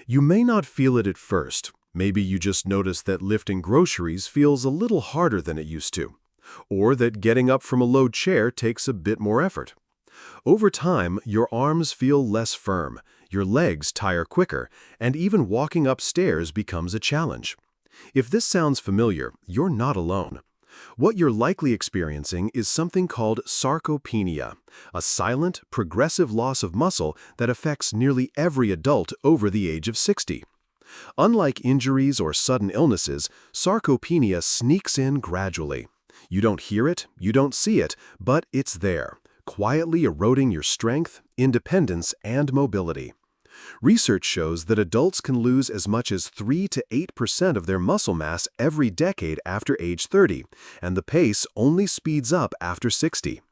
You may not feel it at first. Maybe you just notice that lifting groceries feels a little harder than it used to, or that getting up from a low chair takes a bit more effort. Over time, your arms feel less firm, your legs tire quicker, and even walking upstairs becomes a challenge. If this sounds familiar, you're not alone. What you're likely experiencing is something called sarcopenia, a silent, progressive loss of muscle that affects nearly every adult over the age of 60. Unlike injuries or sudden illnesses, sarcopenia sneaks in gradually. You don't hear it, you don't see it, but it's there, quietly eroding your strength, independence, and mobility. Research shows that adults can lose as much as 3 to 8% of their muscle mass every decade after age 30, and the pace only speeds up after 60.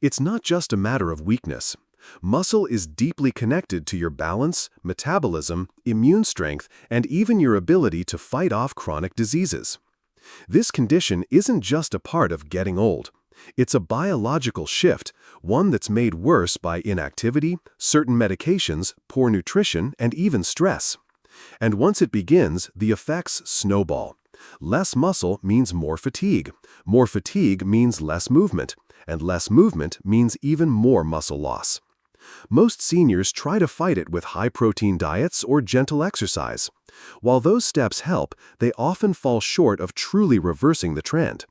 It's not just a matter of weakness. Muscle is deeply connected to your balance, metabolism, immune strength, and even your ability to fight off chronic diseases. This condition isn't just a part of getting old. It's a biological shift, one that's made worse by inactivity, certain medications, poor nutrition, and even stress. And once it begins, the effects snowball. Less muscle means more fatigue means less movement, and less movement means even more muscle loss. Most seniors try to fight it with high-protein diets or gentle exercise. While those steps help, they often fall short of truly reversing the trend.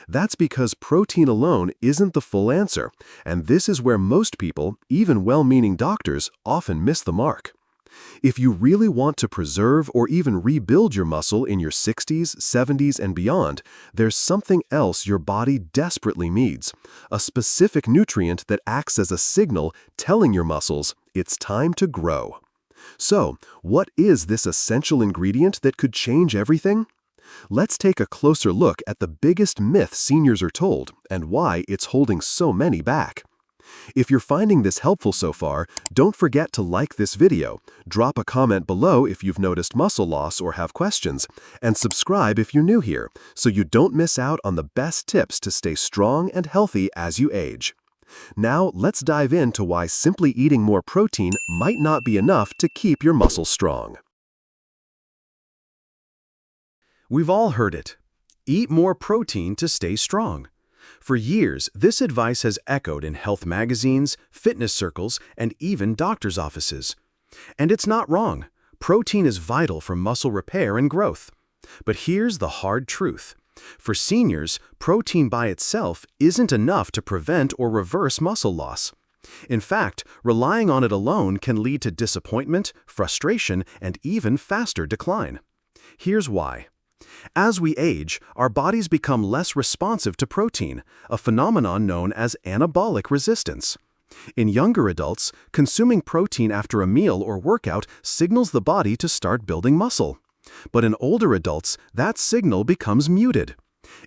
That's because protein alone isn't the full answer, and this is where most people, even well-meaning doctors, often miss the mark. If you really want to preserve or even rebuild your muscle in your 60s, 70s, and beyond, there's something else your body desperately needs, a specific nutrient that acts as a signal telling your muscles it's time to grow. So, what is this essential ingredient that could change everything? Let's take a closer look at the biggest myth seniors are told and why it's holding so many back. If you're finding this helpful so far, don't forget to like this video, drop a comment below if you've noticed muscle loss or have questions, and subscribe if you're new here so you don't miss out on the best tips to stay strong and healthy as you age. Now, let's dive into why simply eating more protein might not be enough to keep your muscles strong. We've all heard it. Eat more protein to stay strong. For years, this advice has echoed in health magazines, fitness circles, and even doctors' offices. And it's not wrong. Protein is vital for muscle repair and growth. But here's the hard truth. For seniors, protein by itself isn't enough to prevent or reverse muscle loss. In fact, relying on it alone can lead to disappointment, frustration, and even faster decline. Here's why. As we age, our bodies become less responsive to protein, a phenomenon known as anabolic resistance. In younger adults, consuming protein after a meal or workout signals the body to start building muscle. But in older adults, that signal becomes muted.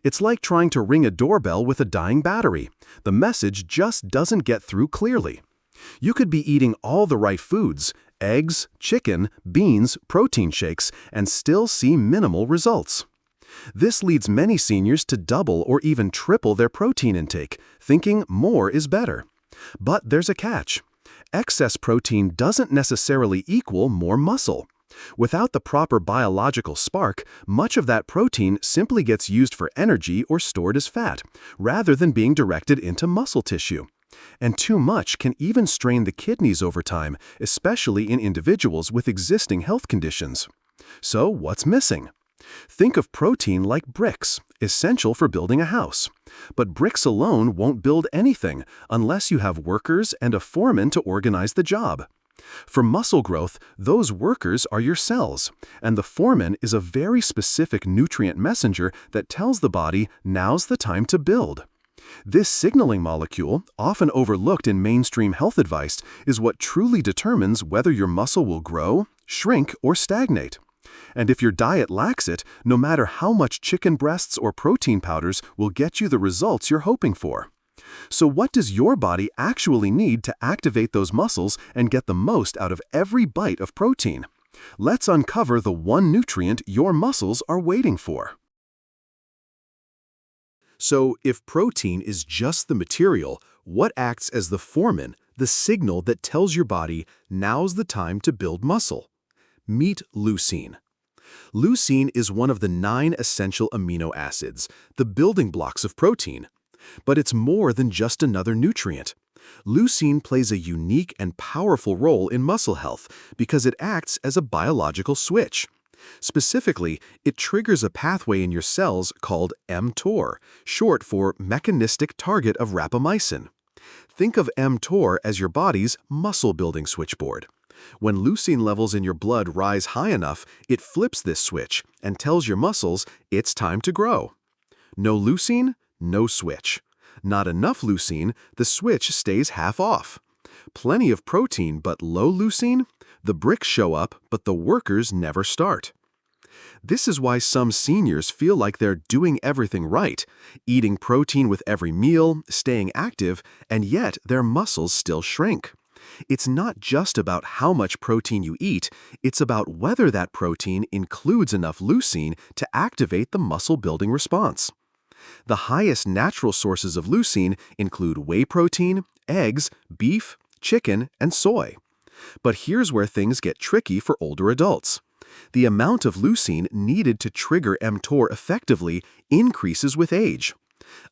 It's like trying to ring a doorbell with a dying battery. The message just doesn't get through clearly. You could be eating all the right foods, eggs, chicken, beans, protein shakes, and still see minimal results. This leads many seniors to double or even triple their protein intake, thinking more is better. But there's a catch. Excess protein doesn't necessarily equal more muscle. Without the proper biological spark, much of that protein simply gets used for energy or stored as fat, rather than being directed into muscle tissue. And too much can even strain the kidneys over time, especially in individuals with existing health conditions. So what's missing? Think of protein like bricks, essential for building a house. But bricks alone won't build anything unless you have workers and a foreman to organize the job. For muscle growth, those workers are your cells, and the foreman is a very specific nutrient messenger that tells the body now's the time to build. This signaling molecule, often overlooked in mainstream health advice, is what truly determines whether your muscle will grow, shrink, or stagnate. And if your diet lacks it, no matter how much chicken breasts or protein powders will get you the results you're hoping for. So what does your body actually need to activate those muscles and get the most out of every bite of protein? Let's uncover the one nutrient your muscles are waiting for. So, if protein is just the material, what acts as the foreman, the signal that tells your body, now's the time to build muscle? Meet leucine. Leucine is one of the 9 essential amino acids, the building blocks of protein. But it's more than just another nutrient. Leucine plays a unique and powerful role in muscle health because it acts as a biological switch. Specifically, it triggers a pathway in your cells called mTOR, short for mechanistic target of rapamycin. Think of mTOR as your body's muscle-building switchboard. When leucine levels in your blood rise high enough, it flips this switch and tells your muscles it's time to grow. No leucine, no switch. Not enough leucine, the switch stays half off. Plenty of protein but low leucine? The bricks show up, but the workers never start. This is why some seniors feel like they're doing everything right, eating protein with every meal, staying active, and yet their muscles still shrink. It's not just about how much protein you eat, it's about whether that protein includes enough leucine to activate the muscle-building response. The highest natural sources of leucine include whey protein, eggs, beef, chicken, and soy. But here's where things get tricky for older adults. The amount of leucine needed to trigger mTOR effectively increases with age.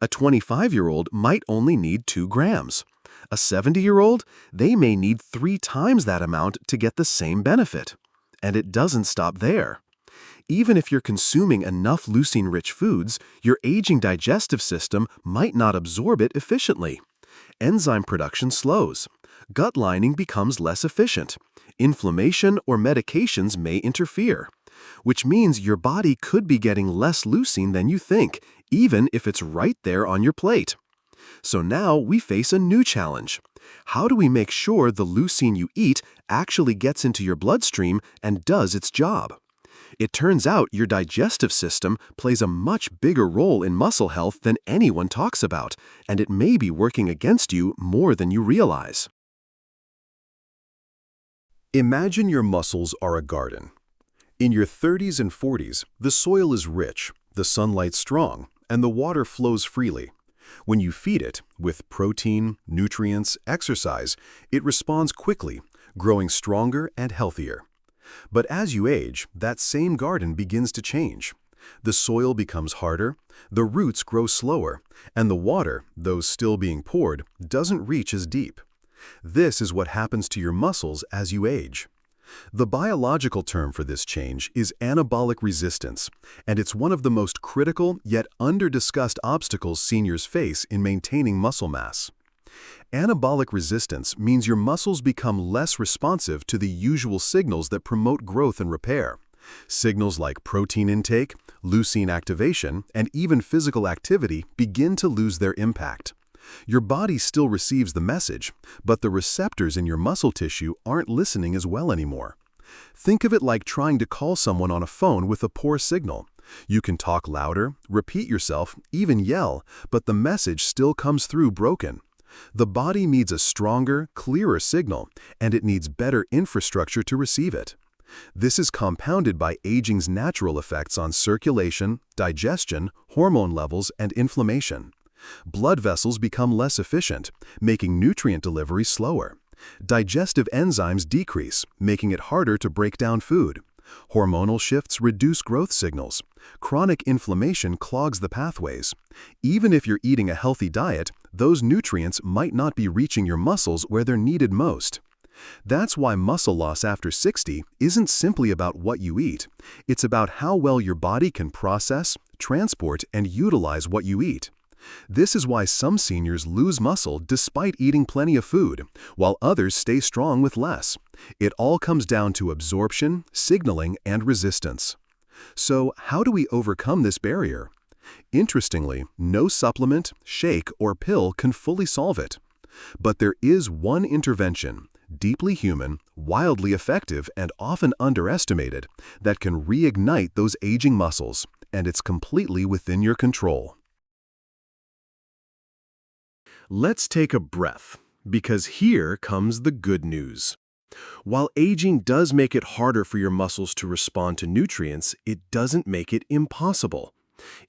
A 25-year-old might only need 2 grams. A 70-year-old, they may need 3 times that amount to get the same benefit. And it doesn't stop there. Even if you're consuming enough leucine-rich foods, your aging digestive system might not absorb it efficiently. Enzyme production slows. Gut lining becomes less efficient. Inflammation or medications may interfere, which means your body could be getting less leucine than you think, even if it's right there on your plate. So now we face a new challenge. How do we make sure the leucine you eat actually gets into your bloodstream and does its job? It turns out your digestive system plays a much bigger role in muscle health than anyone talks about, and it may be working against you more than you realize. Imagine your muscles are a garden. In your 30s and 40s, the soil is rich, the sunlight strong, and the water flows freely. When you feed it with protein, nutrients, exercise, it responds quickly, growing stronger and healthier. But as you age, that same garden begins to change. The soil becomes harder, the roots grow slower, and the water, though still being poured, doesn't reach as deep. This is what happens to your muscles as you age. The biological term for this change is anabolic resistance, and it's one of the most critical yet under-discussed obstacles seniors face in maintaining muscle mass. Anabolic resistance means your muscles become less responsive to the usual signals that promote growth and repair. Signals like protein intake, leucine activation, and even physical activity begin to lose their impact. Your body still receives the message, but the receptors in your muscle tissue aren't listening as well anymore. Think of it like trying to call someone on a phone with a poor signal. You can talk louder, repeat yourself, even yell, but the message still comes through broken. The body needs a stronger, clearer signal, and it needs better infrastructure to receive it. This is compounded by aging's natural effects on circulation, digestion, hormone levels, and inflammation. Blood vessels become less efficient, making nutrient delivery slower. Digestive enzymes decrease, making it harder to break down food. Hormonal shifts reduce growth signals. Chronic inflammation clogs the pathways. Even if you're eating a healthy diet, those nutrients might not be reaching your muscles where they're needed most. That's why muscle loss after 60 isn't simply about what you eat. It's about how well your body can process, transport, and utilize what you eat. This is why some seniors lose muscle despite eating plenty of food, while others stay strong with less. It all comes down to absorption, signaling, and resistance. So, how do we overcome this barrier? Interestingly, no supplement, shake, or pill can fully solve it. But there is one intervention, deeply human, wildly effective, and often underestimated, that can reignite those aging muscles, and it's completely within your control. Let's take a breath, because here comes the good news. While aging does make it harder for your muscles to respond to nutrients, it doesn't make it impossible.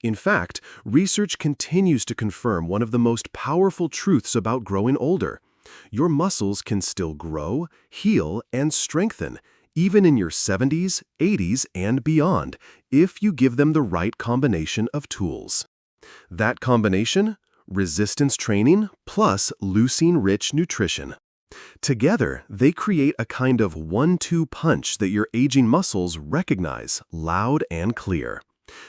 In fact, research continues to confirm one of the most powerful truths about growing older. Your muscles can still grow, heal, and strengthen, even in your 70s, 80s, and beyond, if you give them the right combination of tools. That combination? Resistance training plus leucine-rich nutrition. Together, they create a kind of 1-2 punch that your aging muscles recognize loud and clear.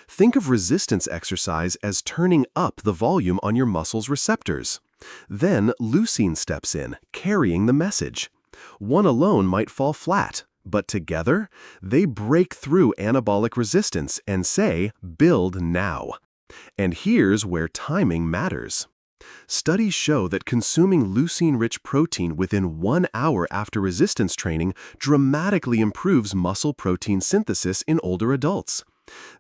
Think of resistance exercise as turning up the volume on your muscles' receptors. Then leucine steps in, carrying the message. One alone might fall flat, but together, they break through anabolic resistance and say, "Build now." And here's where timing matters. Studies show that consuming leucine-rich protein within 1 hour after resistance training dramatically improves muscle protein synthesis in older adults.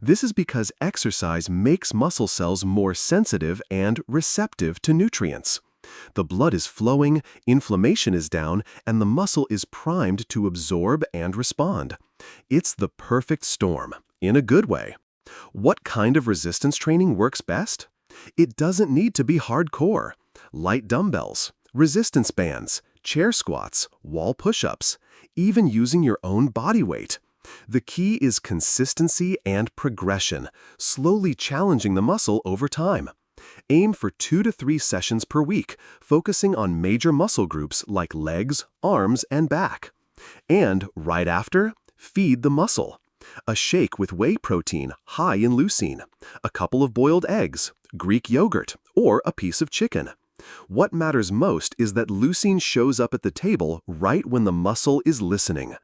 This is because exercise makes muscle cells more sensitive and receptive to nutrients. The blood is flowing, inflammation is down, and the muscle is primed to absorb and respond. It's the perfect storm, in a good way. What kind of resistance training works best? It doesn't need to be hardcore. Light dumbbells, resistance bands, chair squats, wall push-ups, even using your own body weight. The key is consistency and progression, slowly challenging the muscle over time. Aim for 2 to 3 sessions per week, focusing on major muscle groups like legs, arms, and back. And right after, feed the muscle. A shake with whey protein high in leucine, a couple of boiled eggs, Greek yogurt, or a piece of chicken. What matters most is that leucine shows up at the table right when the muscle is listening.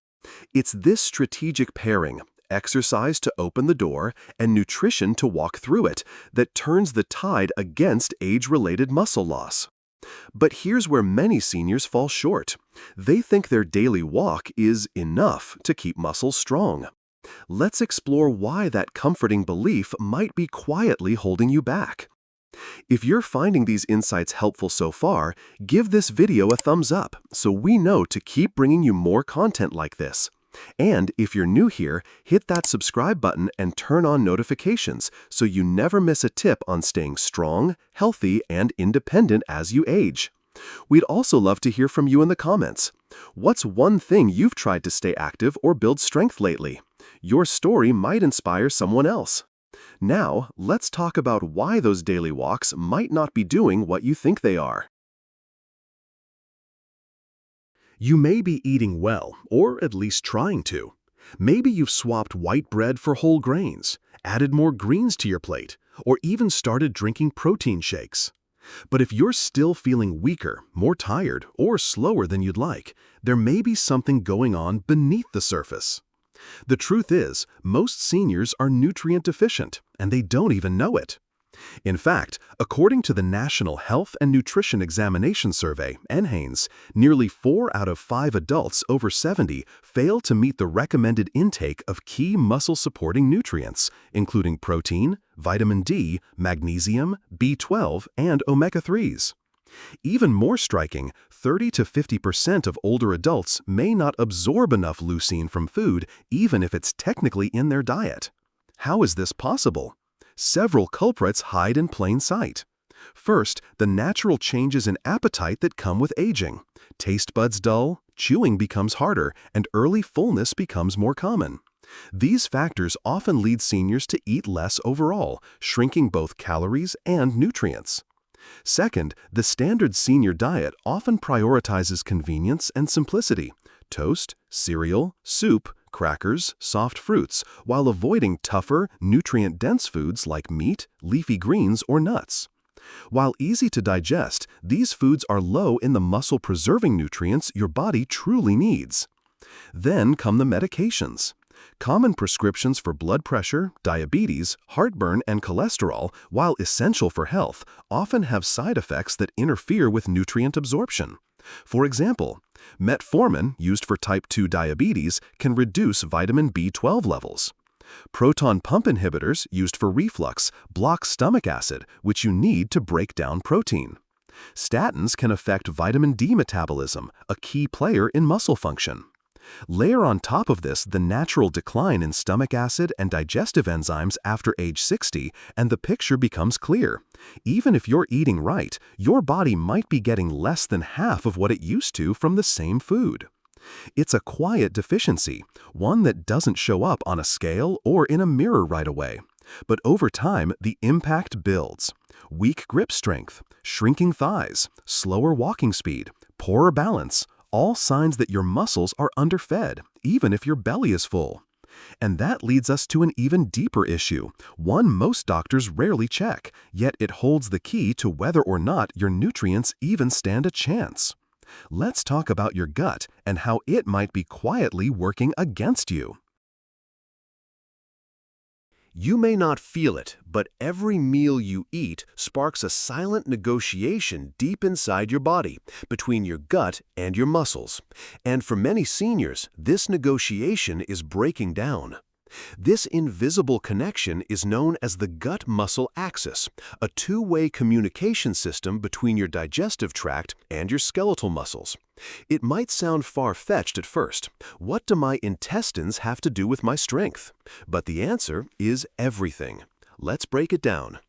It's this strategic pairing, exercise to open the door and nutrition to walk through it, that turns the tide against age-related muscle loss. But here's where many seniors fall short. They think their daily walk is enough to keep muscles strong. Let's explore why that comforting belief might be quietly holding you back. If you're finding these insights helpful so far, give this video a thumbs up so we know to keep bringing you more content like this. And if you're new here, hit that subscribe button and turn on notifications so you never miss a tip on staying strong, healthy, and independent as you age. We'd also love to hear from you in the comments. What's one thing you've tried to stay active or build strength lately? Your story might inspire someone else. Now, let's talk about why those daily walks might not be doing what you think they are. You may be eating well, or at least trying to. Maybe you've swapped white bread for whole grains, added more greens to your plate, or even started drinking protein shakes. But if you're still feeling weaker, more tired, or slower than you'd like, there may be something going on beneath the surface. The truth is, most seniors are nutrient deficient, and they don't even know it. In fact, according to the National Health and Nutrition Examination Survey, NHANES, nearly 4 out of 5 adults over 70 fail to meet the recommended intake of key muscle-supporting nutrients, including protein, vitamin D, magnesium, B12, and omega-3s. Even more striking, 30 to 50% of older adults may not absorb enough leucine from food even if it's technically in their diet. How is this possible? Several culprits hide in plain sight. First, the natural changes in appetite that come with aging. Taste buds dull, chewing becomes harder, and early fullness becomes more common. These factors often lead seniors to eat less overall, shrinking both calories and nutrients. Second, the standard senior diet often prioritizes convenience and simplicity: toast, cereal, soup, crackers, soft fruits, while avoiding tougher, nutrient-dense foods like meat, leafy greens, or nuts. While easy to digest, these foods are low in the muscle-preserving nutrients your body truly needs. Then come the medications. Common prescriptions for blood pressure, diabetes, heartburn, and cholesterol, while essential for health, often have side effects that interfere with nutrient absorption. For example, metformin, used for type 2 diabetes, can reduce vitamin B12 levels. Proton pump inhibitors, used for reflux, block stomach acid, which you need to break down protein. Statins can affect vitamin D metabolism, a key player in muscle function. Layer on top of this the natural decline in stomach acid and digestive enzymes after age 60, and the picture becomes clear. Even if you're eating right, your body might be getting less than half of what it used to from the same food. It's a quiet deficiency, one that doesn't show up on a scale or in a mirror right away. But over time, the impact builds. Weak grip strength, shrinking thighs, slower walking speed, poorer balance, all signs that your muscles are underfed, even if your belly is full. And that leads us to an even deeper issue, one most doctors rarely check, yet it holds the key to whether or not your nutrients even stand a chance. Let's talk about your gut and how it might be quietly working against you. You may not feel it, but every meal you eat sparks a silent negotiation deep inside your body, between your gut and your muscles. And for many seniors, this negotiation is breaking down. This invisible connection is known as the gut-muscle axis, a two-way communication system between your digestive tract and your skeletal muscles. It might sound far-fetched at first. What do my intestines have to do with my strength? But the answer is everything. Let's break it down.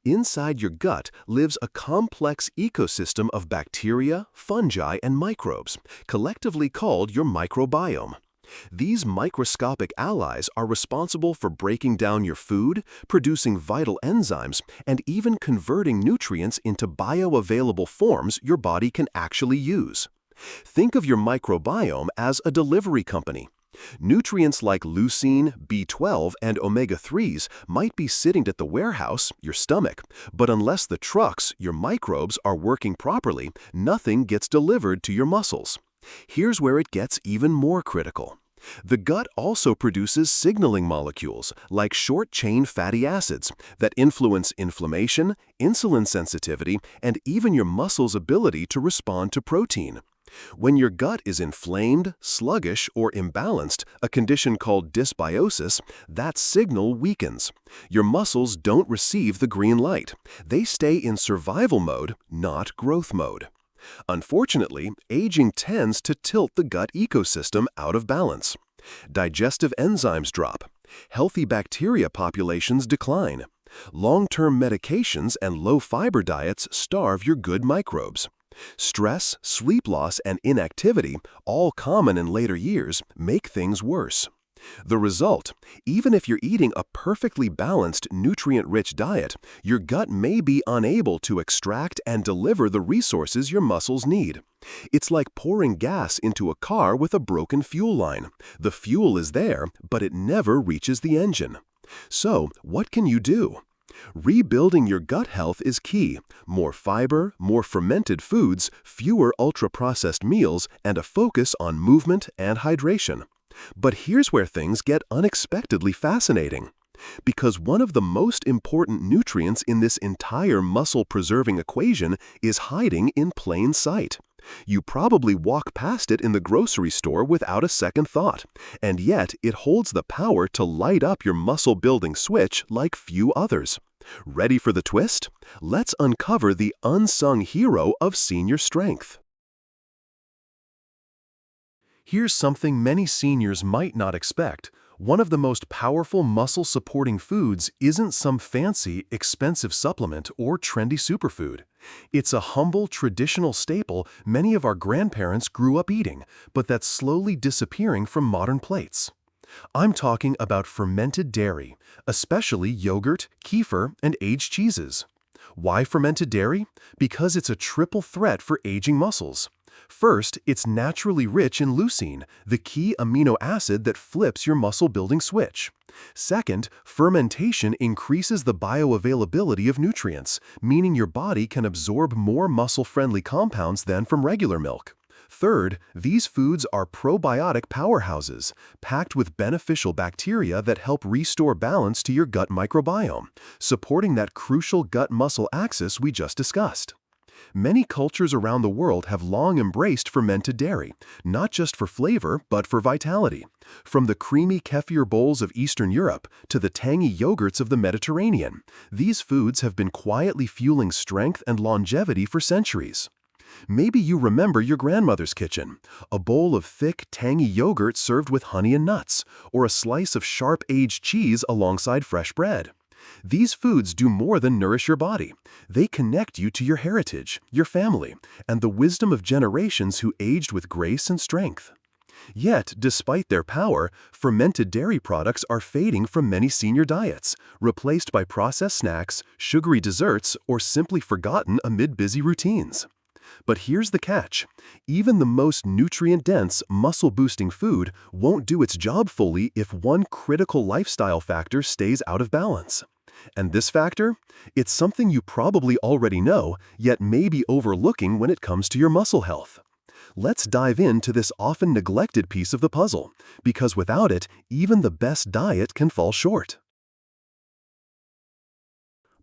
Inside your gut lives a complex ecosystem of bacteria, fungi, and microbes, collectively called your microbiome. These microscopic allies are responsible for breaking down your food, producing vital enzymes, and even converting nutrients into bioavailable forms your body can actually use. Think of your microbiome as a delivery company. Nutrients like leucine, B12, and omega-3s might be sitting at the warehouse, your stomach, but unless the trucks, your microbes, are working properly, nothing gets delivered to your muscles. Here's where it gets even more critical. The gut also produces signaling molecules, like short-chain fatty acids, that influence inflammation, insulin sensitivity, and even your muscles' ability to respond to protein. When your gut is inflamed, sluggish, or imbalanced, a condition called dysbiosis, that signal weakens. Your muscles don't receive the green light. They stay in survival mode, not growth mode. Unfortunately, aging tends to tilt the gut ecosystem out of balance. Digestive enzymes drop. Healthy bacteria populations decline. Long-term medications and low-fiber diets starve your good microbes. Stress, sleep loss, and inactivity, all common in later years, make things worse. The result, even if you're eating a perfectly balanced, nutrient-rich diet, your gut may be unable to extract and deliver the resources your muscles need. It's like pouring gas into a car with a broken fuel line. The fuel is there, but it never reaches the engine. So, what can you do? Rebuilding your gut health is key. More fiber, more fermented foods, fewer ultra-processed meals, and a focus on movement and hydration. But here's where things get unexpectedly fascinating. Because one of the most important nutrients in this entire muscle-preserving equation is hiding in plain sight. You probably walk past it in the grocery store without a second thought, and yet it holds the power to light up your muscle-building switch like few others. Ready for the twist? Let's uncover the unsung hero of senior strength. Here's something many seniors might not expect. One of the most powerful muscle-supporting foods isn't some fancy, expensive supplement or trendy superfood. It's a humble, traditional staple many of our grandparents grew up eating, but that's slowly disappearing from modern plates. I'm talking about fermented dairy, especially yogurt, kefir, and aged cheeses. Why fermented dairy? Because it's a triple threat for aging muscles. First, it's naturally rich in leucine, the key amino acid that flips your muscle-building switch. Second, fermentation increases the bioavailability of nutrients, meaning your body can absorb more muscle-friendly compounds than from regular milk. Third, these foods are probiotic powerhouses, packed with beneficial bacteria that help restore balance to your gut microbiome, supporting that crucial gut-muscle axis we just discussed. Many cultures around the world have long embraced fermented dairy, not just for flavor, but for vitality. From the creamy kefir bowls of Eastern Europe to the tangy yogurts of the Mediterranean, these foods have been quietly fueling strength and longevity for centuries. Maybe you remember your grandmother's kitchen, a bowl of thick, tangy yogurt served with honey and nuts, or a slice of sharp aged cheese alongside fresh bread. These foods do more than nourish your body. They connect you to your heritage, your family, and the wisdom of generations who aged with grace and strength. Yet, despite their power, fermented dairy products are fading from many senior diets, replaced by processed snacks, sugary desserts, or simply forgotten amid busy routines. But here's the catch. Even the most nutrient-dense, muscle-boosting food won't do its job fully if one critical lifestyle factor stays out of balance. And this factor? It's something you probably already know, yet may be overlooking when it comes to your muscle health. Let's dive into this often neglected piece of the puzzle, because without it, even the best diet can fall short.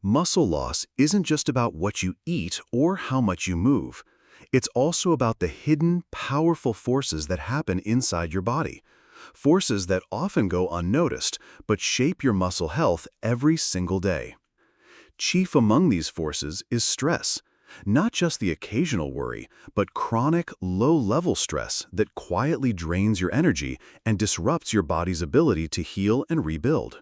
Muscle loss isn't just about what you eat or how much you move. It's also about the hidden, powerful forces that happen inside your body. Forces that often go unnoticed, but shape your muscle health every single day. Chief among these forces is stress. Not just the occasional worry, but chronic, low-level stress that quietly drains your energy and disrupts your body's ability to heal and rebuild.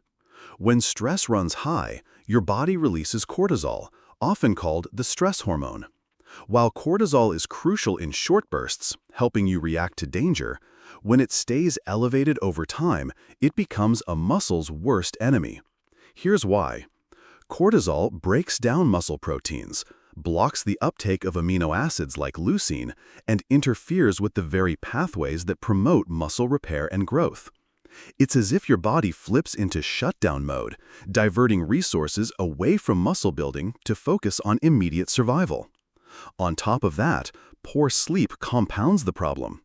When stress runs high, your body releases cortisol, often called the stress hormone. While cortisol is crucial in short bursts, helping you react to danger, when it stays elevated over time, it becomes a muscle's worst enemy. Here's why. Cortisol breaks down muscle proteins, blocks the uptake of amino acids like leucine, and interferes with the very pathways that promote muscle repair and growth. It's as if your body flips into shutdown mode, diverting resources away from muscle building to focus on immediate survival. On top of that, poor sleep compounds the problem.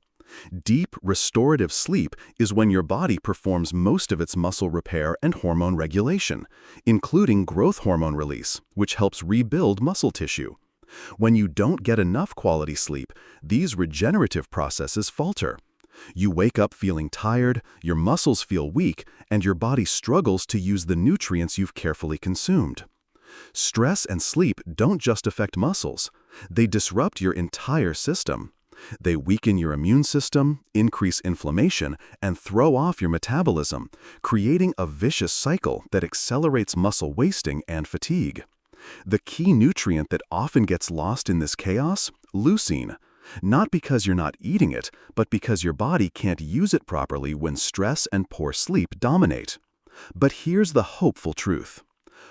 Deep, restorative sleep is when your body performs most of its muscle repair and hormone regulation, including growth hormone release, which helps rebuild muscle tissue. When you don't get enough quality sleep, these regenerative processes falter. You wake up feeling tired, your muscles feel weak, and your body struggles to use the nutrients you've carefully consumed. Stress and sleep don't just affect muscles. They disrupt your entire system. They weaken your immune system, increase inflammation, and throw off your metabolism, creating a vicious cycle that accelerates muscle wasting and fatigue. The key nutrient that often gets lost in this chaos? Leucine. Not because you're not eating it, but because your body can't use it properly when stress and poor sleep dominate. But here's the hopeful truth.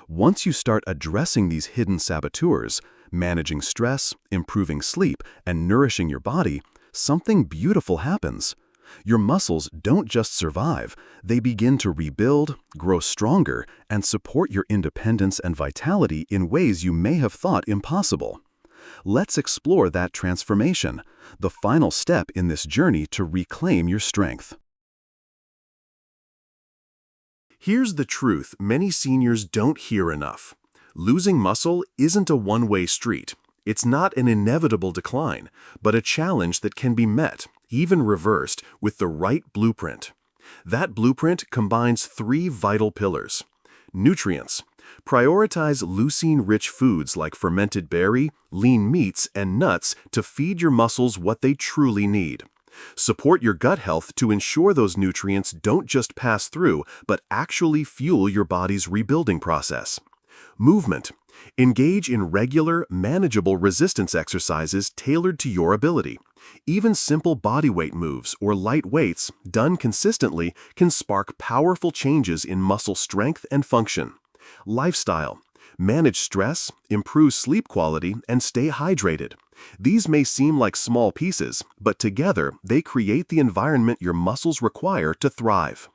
Once you start addressing these hidden saboteurs, managing stress, improving sleep, and nourishing your body, something beautiful happens. Your muscles don't just survive, they begin to rebuild, grow stronger, and support your independence and vitality in ways you may have thought impossible. Let's explore that transformation, the final step in this journey to reclaim your strength. Here's the truth many seniors don't hear enough. Losing muscle isn't a one-way street. It's not an inevitable decline, but a challenge that can be met, even reversed, with the right blueprint. That blueprint combines three vital pillars. Nutrients. Prioritize leucine-rich foods like fermented berry, lean meats, and nuts to feed your muscles what they truly need. Support your gut health to ensure those nutrients don't just pass through, but actually fuel your body's rebuilding process. Movement. Engage in regular, manageable resistance exercises tailored to your ability. Even simple bodyweight moves or light weights, done consistently, can spark powerful changes in muscle strength and function. Lifestyle. Manage stress, improve sleep quality, and stay hydrated. These may seem like small pieces, but together they create the environment your muscles require to thrive.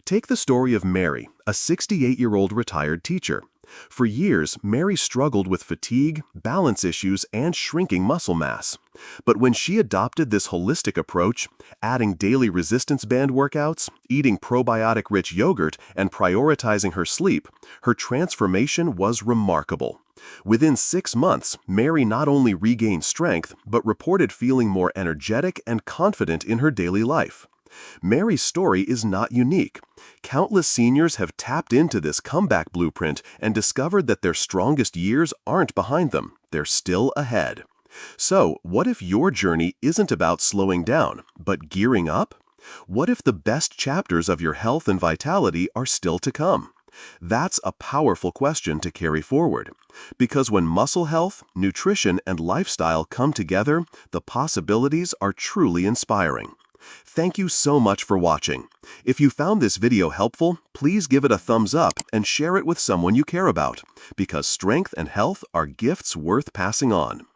Take the story of Mary, a 68-year-old retired teacher. For years, Mary struggled with fatigue, balance issues, and shrinking muscle mass. But when she adopted this holistic approach, adding daily resistance band workouts, eating probiotic-rich yogurt, and prioritizing her sleep, her transformation was remarkable. Within 6 months, Mary not only regained strength, but reported feeling more energetic and confident in her daily life. Mary's story is not unique. Countless seniors have tapped into this comeback blueprint and discovered that their strongest years aren't behind them, they're still ahead. So, what if your journey isn't about slowing down, but gearing up? What if the best chapters of your health and vitality are still to come? That's a powerful question to carry forward. Because when muscle health, nutrition, and lifestyle come together, the possibilities are truly inspiring. Thank you so much for watching. If you found this video helpful, please give it a thumbs up and share it with someone you care about, because strength and health are gifts worth passing on.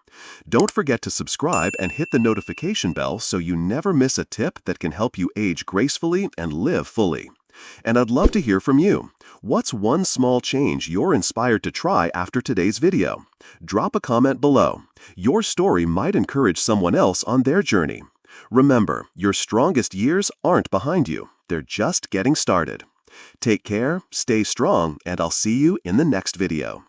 Don't forget to subscribe and hit the notification bell so you never miss a tip that can help you age gracefully and live fully. And I'd love to hear from you. What's one small change you're inspired to try after today's video? Drop a comment below. Your story might encourage someone else on their journey. Remember, your strongest years aren't behind you. They're just getting started. Take care, stay strong, and I'll see you in the next video.